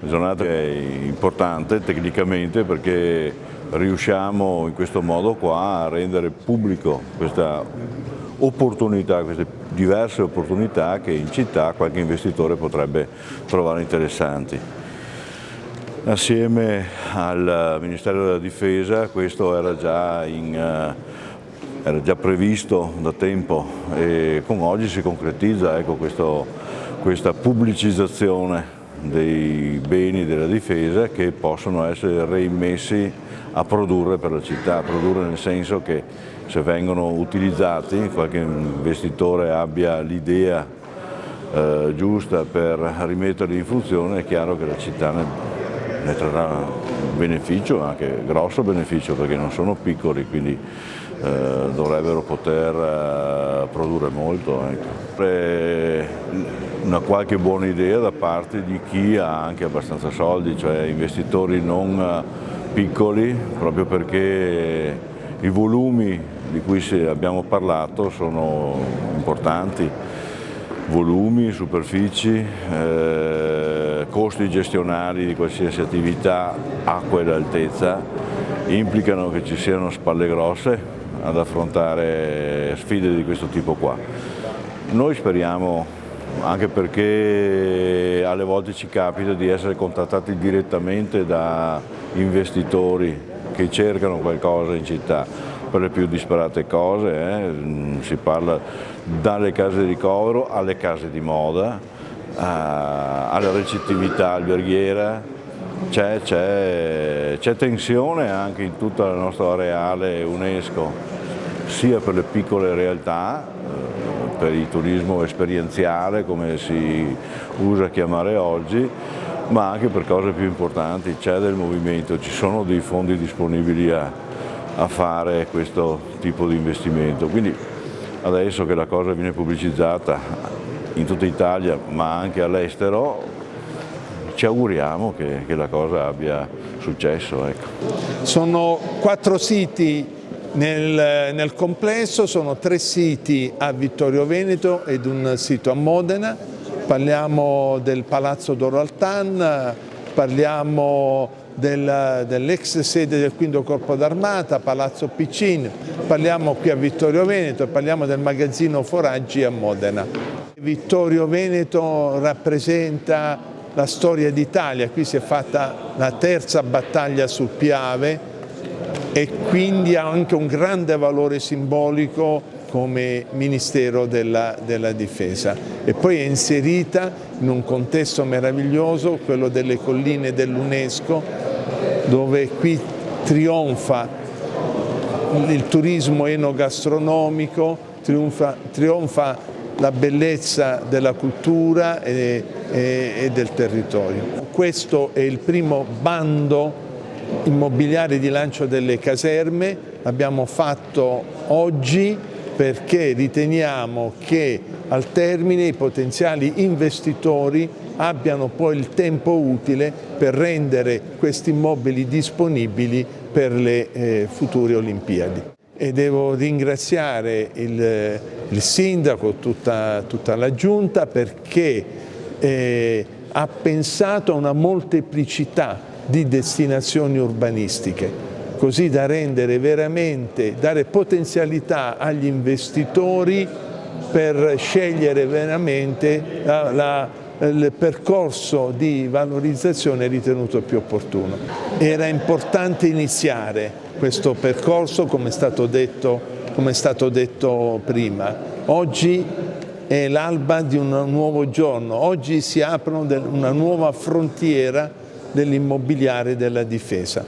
La giornata è importante tecnicamente perché riusciamo in questo modo qua a rendere pubblico questa opportunità, queste diverse opportunità che in città qualche investitore potrebbe trovare interessanti. Assieme al Ministero della Difesa questo era già previsto da tempo e con oggi si concretizza, ecco, questa pubblicizzazione dei beni della difesa che possono essere reimmessi a produrre per la città, produrre nel senso che se vengono utilizzati, qualche investitore abbia l'idea giusta per rimetterli in funzione, è chiaro che la città ne trarrà beneficio, anche grosso beneficio, perché non sono piccoli, quindi dovrebbero poter produrre molto. Ecco. Una qualche buona idea da parte di chi ha anche abbastanza soldi, cioè investitori non piccoli, proprio perché i volumi di cui abbiamo parlato sono importanti, volumi, superfici, costi gestionali di qualsiasi attività a quell'altezza implicano che ci siano spalle grosse ad affrontare sfide di questo tipo qua. Noi speriamo, anche perché alle volte ci capita di essere contattati direttamente da investitori che cercano qualcosa in città per le più disparate cose, si parla dalle case di ricovero alle case di moda, alla ricettività alberghiera. C'è tensione anche in tutta la nostra areale UNESCO, sia per le piccole realtà, per il turismo esperienziale come si usa chiamare oggi, ma anche per cose più importanti. C'è del movimento, ci sono dei fondi disponibili a fare questo tipo di investimento. Quindi adesso che la cosa viene pubblicizzata in tutta Italia ma anche all'estero, ci auguriamo che la cosa abbia successo. Ecco. Sono 4 siti nel complesso, sono 3 siti a Vittorio Veneto ed un sito a Modena. Parliamo del Palazzo d'Oro Altan, parliamo dell'ex sede del Quinto Corpo d'Armata, Palazzo Piccin, parliamo qui a Vittorio Veneto, parliamo del magazzino Foraggi a Modena. Vittorio Veneto rappresenta la storia d'Italia, qui si è fatta la terza battaglia sul Piave e quindi ha anche un grande valore simbolico come Ministero della Difesa, e poi è inserita in un contesto meraviglioso, quello delle colline dell'UNESCO, dove qui trionfa il turismo enogastronomico, trionfa la bellezza della cultura e del territorio. Questo è il primo bando immobiliare di lancio delle caserme, l'abbiamo fatto oggi perché riteniamo che al termine i potenziali investitori abbiano poi il tempo utile per rendere questi immobili disponibili per le future Olimpiadi. E devo ringraziare il sindaco, tutta la giunta, perché ha pensato a una molteplicità di destinazioni urbanistiche, così da rendere veramente, dare potenzialità agli investitori per scegliere veramente il percorso di valorizzazione ritenuto più opportuno. Era importante iniziare questo percorso, come è stato detto prima. Oggi è l'alba di un nuovo giorno, oggi si apre una nuova frontiera dell'immobiliare della difesa.